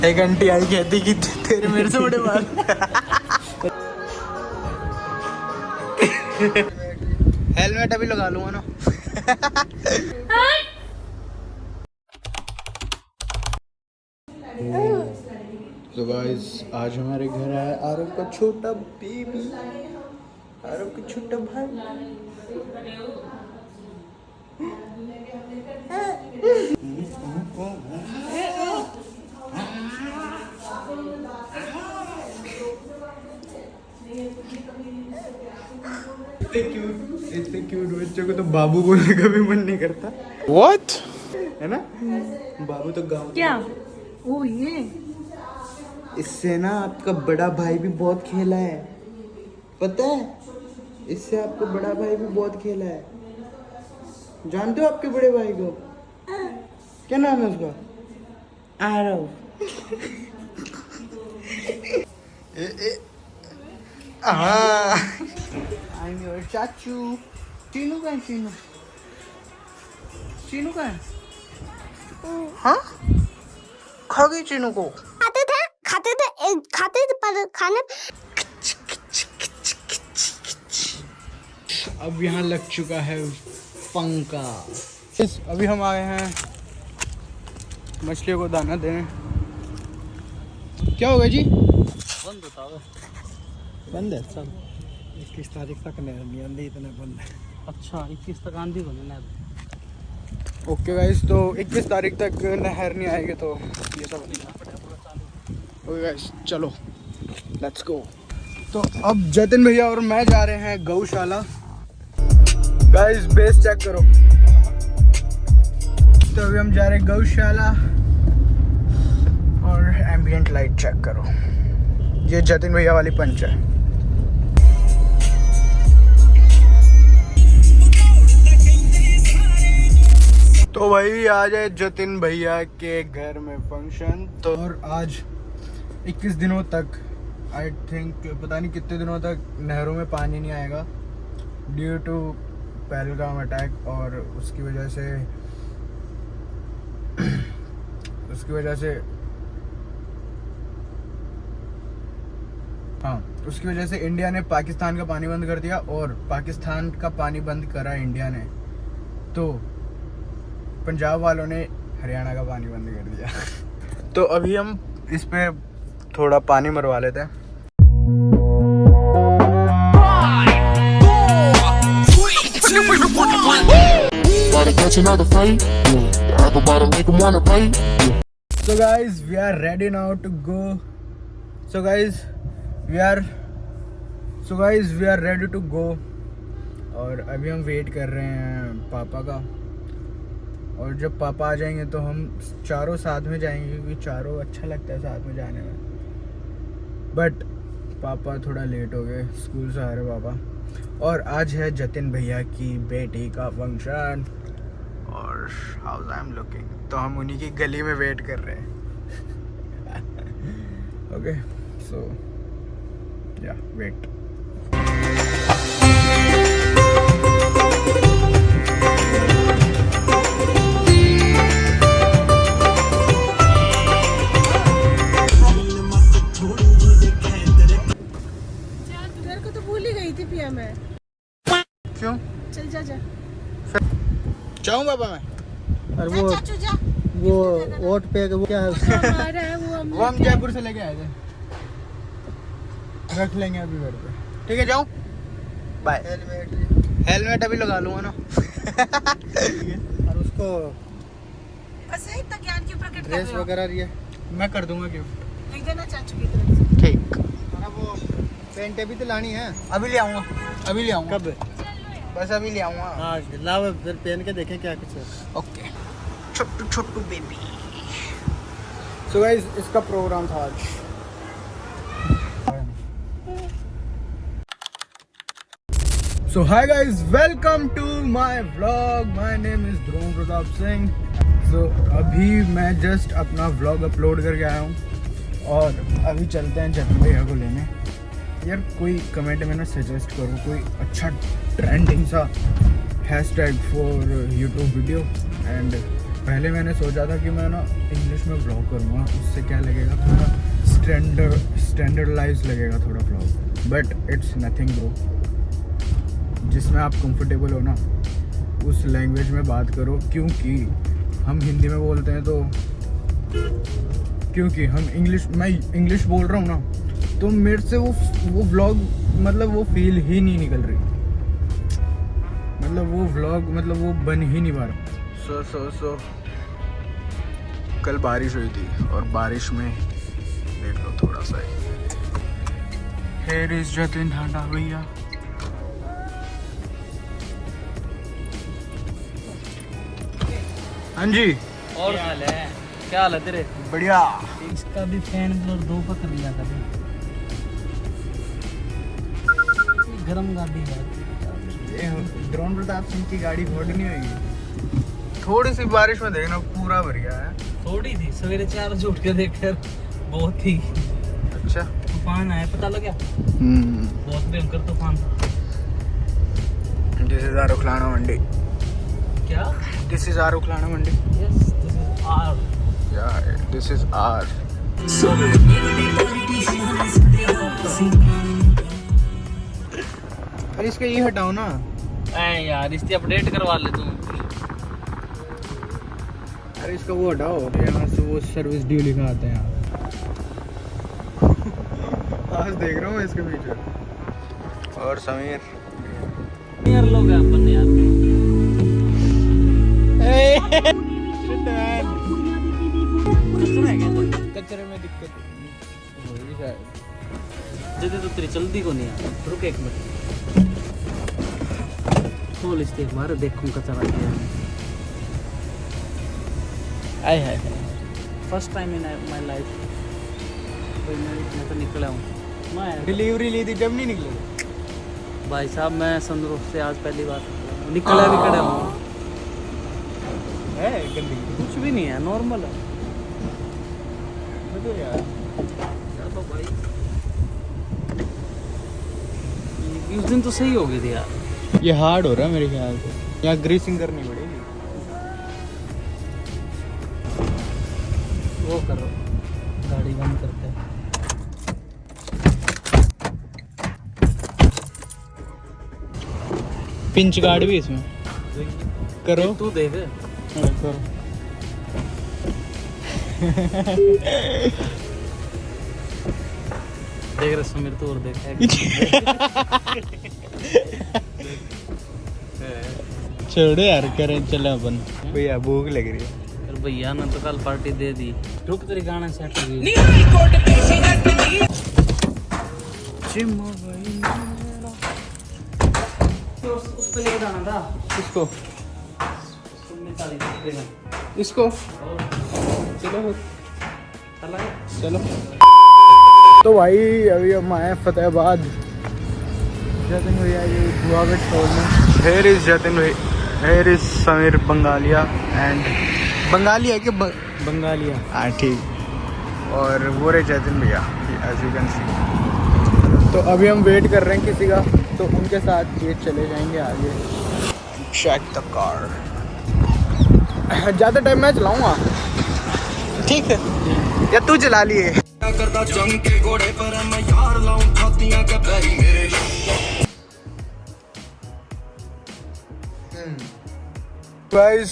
एक आंटी आई कहती कि तेरे मेरे से बड़े बाल। हेलमेट अभी लगा लूंगा ना। तो गाइस आज हमारे घर आया आरव का छोटा बेबी, आरव का छोटा भाई। इतने क्यूट बच्चों को तो बाबू बोलने का भी मन नहीं करता। What? है ना? बाबू तो गाँव क्या? ओ ये इससे ना आपका बड़ा भाई भी बहुत खेला है, पता है? इससे आपका बड़ा भाई भी बहुत खेला है। जानते हो आपके बड़े भाई को? क्या नाम है उसका? आरव। I'm your चाचू। चीनू का है? चीनू का है? हाँ? खा गई चीनू को? खाते थे पर खाने। अब यहाँ लग चुका है पंखा। अभी हम आए हैं मछलियों को दाना देने। क्या होगा जी? बंद होता है, बंद है सब। 21 तारीख तक नहीं आंधी, इतने बंद है। अच्छा 21 तक आंधी बंद है। ओके गाइस, तो 21 तारीख तक नहर नहीं आएगी तो ये सब ओके गाइस, चलो लेट्स गो। तो अब जतिन भैया और मैं जा रहे हैं गौशाला। गाइस बेस चेक करो। तो अभी हम जा रहे हैं गौशाला और एम्बिएंट लाइट चेक करो। ये जतिन भैया वाली पंच है। तो भाई आज है जतिन भैया के घर में फंक्शन। तो और आज 21 दिनों तक आई थिंक, पता नहीं कितने दिनों तक नहरों में पानी नहीं आएगा ड्यू टू पहलगाम अटैक। और उसकी वजह से इंडिया ने पाकिस्तान का पानी बंद कर दिया और पाकिस्तान का पानी बंद करा इंडिया ने, तो पंजाब वालों ने हरियाणा का पानी बंद कर दिया। तो अभी हम इस पे थोड़ा पानी मरवा लेते हैं। So guys, we are ready now to go. So guys, we are ready to go. और अभी हम वेट कर रहे हैं पापा का। और जब पापा आ जाएंगे तो हम चारों साथ में जाएंगे, क्योंकि चारों अच्छा लगता है साथ में जाने में। बट पापा थोड़ा लेट हो गए, स्कूल से आ रहे पापा। और आज है जतिन भैया की बेटी का फंक्शन और हाउ आई एम लुकिंग, तो हम उन्हीं की गली में वेट कर रहे हैं। ओके सो या वेट। क्यों? चल जा जा। जाऊँ बाबा मैं? और वो वोट पे वो क्या है हमारा है वो हम जयपुर से लेके आए थे, रख लेंगे अभी घर पे। ठीक है जाऊँ? बाय। हेलमेट अभी लगा लूंगा ना। और उसको बस है इतना ज्ञान क्यों प्रकट कर ड्रेस रहे हो? वगैरह दिए, मैं कर दूंगा गिफ्ट। लिख देना चाचू की तरफ से। ठीक, वो पेंट भी तो लानी है। अभी ले आऊँगा, अभी ले आऊँगा। कब? बस अभी ले आऊँगा। हाँ लाओ, फिर पहन के देखें क्या कुछ है। ओके छोटू छोटू बेबी। सो गाइस इसका प्रोग्राम था आज। So hi guys, welcome to my vlog. My name is Dhruv Pratap Singh. So अभी मैं जस्ट अपना व्लॉग अपलोड करके आया हूँ और अभी चलते हैं जतिन भैया को लेने। यार कोई कमेंट में ना सजेस्ट करो कोई अच्छा ट्रेंडिंग सा hashtag for YouTube video and पहले मैंने सोचा था कि मैं ना इंग्लिश में व्लॉग करूँगा, उससे क्या लगेगा थोड़ा स्टैंडर्डाइज लगेगा थोड़ा vlog, but it's nothing bro. जिसमें आप कंफर्टेबल हो ना उस लैंग्वेज में बात करो, क्योंकि हम हिंदी में बोलते हैं तो क्योंकि हम मैं इंग्लिश बोल रहा हूँ ना, तो मेरे से वो व्लॉग मतलब वो फील ही नहीं निकल रही, मतलब वो व्लॉग मतलब वो बन ही नहीं पा रहा। सो कल बारिश हुई थी और बारिश में देख लो थोड़ा सा हेयर इज जतिन ढांडा भैया। हाँ जी, और हाल है, क्या हाल है तेरे? बढ़िया। इसका भी फैन ब्लोर 2 पकड़ लिया था। गरम गाड़ी है। ड्रोन प्रताप सिंह की गाड़ी फोड़ नहीं होगी। थोड़ी सी बारिश में देखना पूरा भर गया है। थोड़ी थी, सवेरे 4 बजे उठ के देखकर बहुत थी। अच्छा, तूफान आया, पता लगा? बहुत भयंकर तूफान था। This is our Ukhlana Mandi. क्या? This is our Ukhlana Mandi. Yes, this is our. Yeah this is our. अरे इसका ये हटाओ ना। ऐ यार, इसकी अपडेट करवा ले तू। अरे इसका वो हटाओ, यहाँ से वो सर्विस ड्यू लिखा आता है यहाँ। आज देख रहा हूँ इसके पीछे। और समीर यार लोग हैं अपन यार। कचरे में दिक्कत होगी शायद। जल्दी तो तेरी चलती को नहीं है। रुक एक मिनट, खोल इसके मारे देखूं कचरा किया। आय हाय, first time in my life मैं तो निकला हूँ। मैं डिलीवरी ली थी जब नहीं निकले भाई साहब, मैं संदरूप से आज पहली बार निकला भी खड़ा हूँ। है गंदी कुछ भी नहीं है, नॉर्मल है। तो यार तो भाई उस दिन तो सही हो गई थी यार। ये हार्ड हो रहा है मेरे ख्याल से, यहाँ ग्रीसिंग करनी पड़ेगी। वो करो, गाड़ी बंद करते हैं। पिंच गार्ड भी इसमें करो। तू देख। करो। देख रहे समीर, तो और देख। छोड़ो यार, करें चलो अपन। भैया भूख लग रही है। फिर भैया ने तो कल पार्टी दे दी। रुक, तेरी गाना सेट हो गई। उस पे ले जाना था इसको 39 इसको चलो चलो। तो भाई अभी हम आए फतेहाबाद। जतिन भैया ये बुआ के स्टोर में। हेयर इज जतिन भाई, हेयर इज समीर बंगालिया एंड बंगालिया के बंगालिया, हाँ ठीक। और वो रहे जतिन भैया, एज यू कैन सी। तो अभी हम वेट कर रहे हैं किसी का, तो उनके साथ ये चले जाएंगे आगे। Check the car. ज़्यादा टाइम मैं चलाऊँगा, ठीक है, या तू चला लिए। करता जंग के घोड़े पर मैं यार लाऊं छातियां के पैरी मेरे। गाइस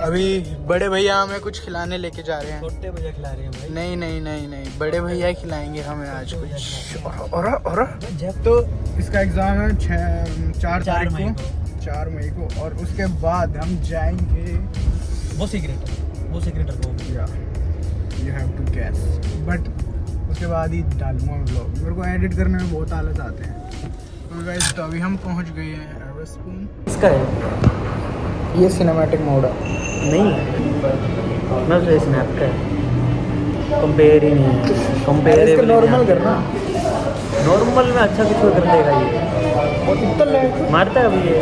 अभी बड़े भैया हमें कुछ खिलाने लेके जा रहे हैं। छोटे भैया खिला रहे हैं भाई। नहीं नहीं नहीं नहीं, बड़े भैया खिलाएंगे हमें आज कुछ। और तो इसका एग्ज़ाम है 4 मई को, और उसके बाद हम जाएंगे। वो सिगरेटर को you have to guess, but उसके बाद ही डालूंगा मैं ब्लॉग। मेरे को एडिट करने में बहुत आलस आते हैं। तो गाइस तो अभी हम पहुंच गए हैं एवरस्पून। इसका है ये सिनेमैटिक मोड है। नहीं, मैं तो स्नैप का है। कंपेयर ही नहीं है, कंपेयर इसका नॉर्मल करना। नॉर्मल में अच्छा कुछ कर देगा ये। और इतना मारता है अभी ये।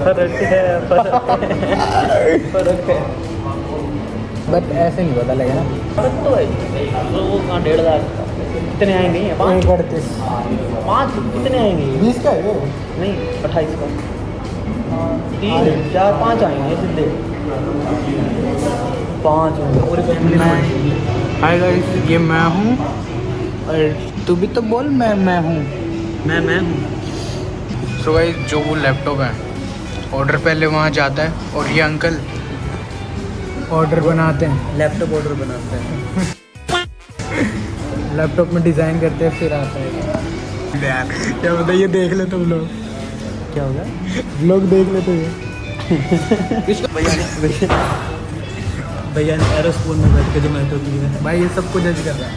फर्क है बट ऐसे नहीं पता लगेगा ना। फर्क तो है। तो वो कहाँ 1,500 कितने आएंगे? 138 5 कितने आएंगे? 20 का है ये? नहीं, 28 का। 3 4 5 आएंगे सीधे 5 होंगे पूरी फैमिली में। हाय गाइस, ये मैं हूँ और तू भी तो बोल मैं हूँ। मैं हूँ। सो गाइस, जो वो लैपटॉप है ऑर्डर पहले वहाँ जाता है और ये अंकल ऑर्डर बनाते हैं, लैपटॉप ऑर्डर बनाते हैं। लैपटॉप में डिज़ाइन करते हैं फिर आता है। यार क्या बताइए, देख ले तुम लोग, क्या होगा? लोग देख लेते हैं। भैया ने एरोस्पोन में बैठ के जोमेटो की है। भाई ये सबको जज कर रहा है।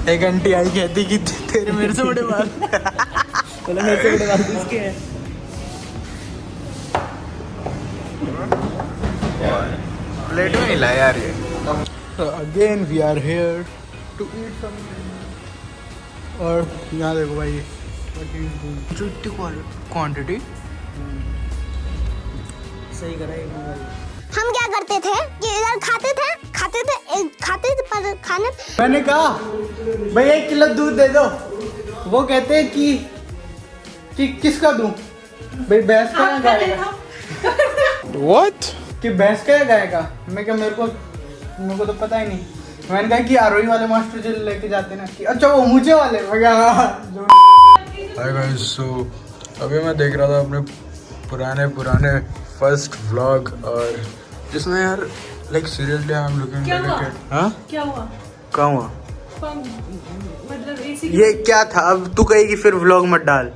एक आंटी आई कहती कि तेरे मेरे से बड़े बाल। बोला मेरे से बड़े बाल किसके हैं? प्लेट में हिला यार ये। Again we are here to eat something. और यहाँ देखो भाई, जो इतनी क्वांटिटी सही करा एक हम क्या करते थे कि इधर खाते थे पर खाने मैंने कहा भाई 1 किलो दूध दे दो, वो कहते हैं कि किसका दूं भाई, भैंस का या गाय का? What? कि भैंस का या गाय का? मैं क्या, मेरे को तो पता ही नहीं। मैंने कहा कि आरोही वाले मास्टर जो लेके जाते ना, कि अच्छा वो मुझे वाले। हाय गाइस, सो अभी मैं देख रहा था अपने पुराने फर्स्ट व्लॉग, और जिसमें यार like seriously I am looking क्या लाइक हुआ? A kid. हां, क्या हुआ? कहाँ हुआ? मतलब एसी ये क्या था? अब तू कहेगी फिर व्लॉग मत डाल।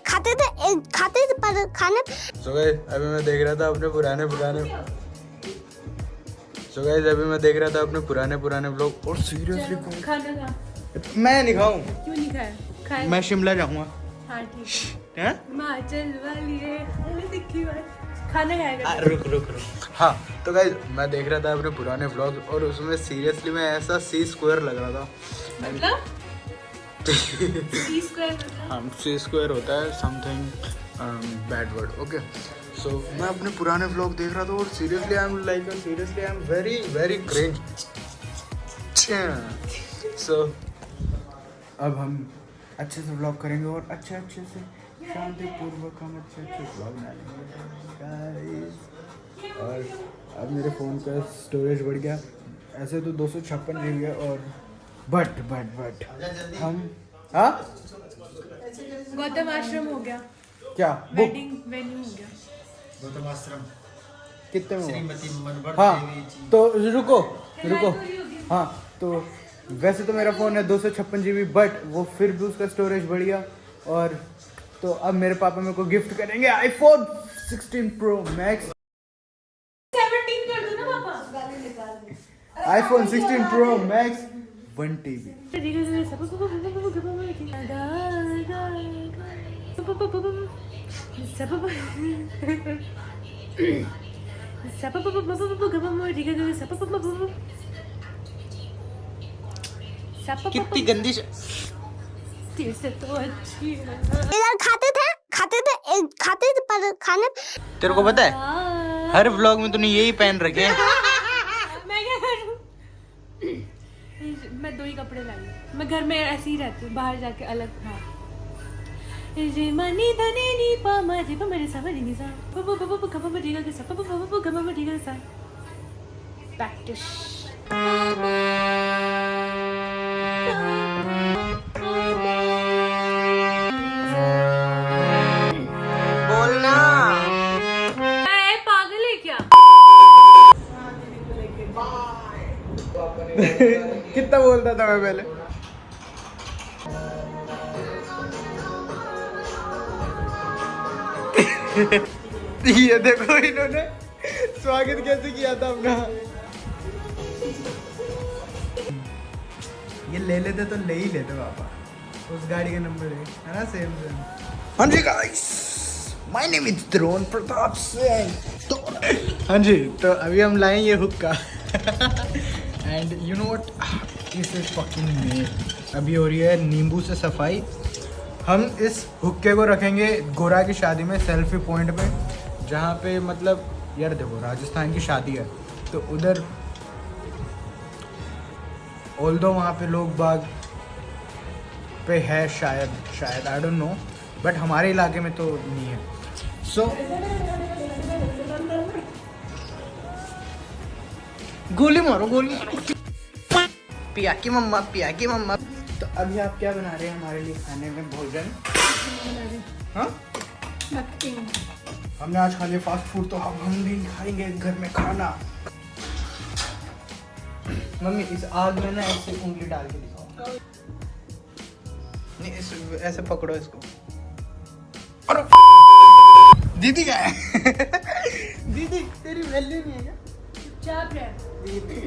खाते थे पर खाने सो गाइस, अभी मैं देख रहा था अपने पुराने व्लॉग, और सीरियसली खाना खा। मैं नहीं खाऊं। क्यों नहीं खाया? खाया। मैं शिमला जाऊंगा। हाँ ठीक है। हैं? हिमाचल वाली है, अरे दिखी बात। खाना खाएगा? रुक। हाँ, तो गाइस मैं देख रहा था अपने पुराने व्लॉग, और उसमें सीरियसली मैं ऐसा C² लग रहा था। मतलब C² मतलब? हाँ, C² होता है something bad word, okay. So मैं अपने पुराने व्लॉग देख रहा था, और seriously I am very cringe. So अब हम अच्छे से व्लॉग करेंगे, और अच्छे से शांतिपूर्वक हम अच्छे व्लॉग डालेंगे गाइस। और अब मेरे फ़ोन का स्टोरेज बढ़ गया, ऐसे तो 256 GB है, और बट हम हाँ गौतम आश्रम हो गया, क्या बुक वेडिंग वेन्यू हो गया। कितने में हुआ? हाँ तो रुको। हाँ तो वैसे तो मेरा फ़ोन है 256 GB, बट वो फिर भी उसका स्टोरेज बढ़ गया, और तो अब मेरे पापा मेरे को गिफ्ट करेंगे iPhone 16 Pro Max। 17 कर दो ना पापा। iPhone 16 Pro Max 1 TB। कितनी गंदी तो अच्छी है। इधर खाते थे पर खाने तेरे को पता है हर व्लॉग में तूने यही पहन रखे हैं। मैं क्या करूं? मैं 2 ही कपड़े लाई, मैं घर में ऐसे ही रहती हूँ, बाहर जाके अलग। हाँ मनी धने नी पा मरी पा मेरे सा मरी नी सा पप पप पप खपा मरी का सा पप पप पप खपा मरी का सा प्रैक्टिस। बोलना पागल है क्या? कितना बोलता था मैं पहले। ये देखो इन्होंने स्वागत कैसे किया था अपना। ये ले लेते तो ले ही लेते पापा, उस गाड़ी का नंबर है ना सेम। हाँ जी guys, my name is Dron Pratap Singh. हाँ जी, तो अभी हम लाएं ये हुक्का। And you know what, this is fucking made. अभी हो रही है नींबू से सफाई। हम इस हुक्के को रखेंगे गोरा की शादी में, सेल्फी पॉइंट पे, जहाँ पे मतलब यार देखो राजस्थान की शादी है तो उधर ऑल्दो वहाँ पे लोग बाग पे है शायद आई डोंट नो, बट हमारे इलाके में तो नहीं है। सो गोली मारो पिया की मम्मा। तो अभी आप क्या बना रहे हैं हमारे लिए खाने में भोजन? हाँ, हमने आज खा लिया फास्ट फूड, तो अब हम भी खाएंगे घर में खाना। मम्मी इस आग में ना ऐसे उंगली डाल के दिखाओ। नहीं ऐसे पकड़ो इसको। अरे दीदी क्या है? दीदी तेरी वैल्यू नहीं है क्या? चुपचाप रह। दीदी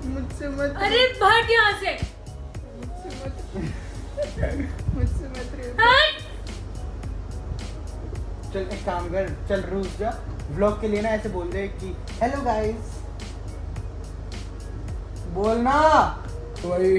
मुझसे मत, अरे भाग यहाँ से। मुझसे मत रे। हट। चल एक काम कर, चल रूस जा, व्लॉग के लिए ना ऐसे बोल दे कि हेलो गाइस, बोलना। वही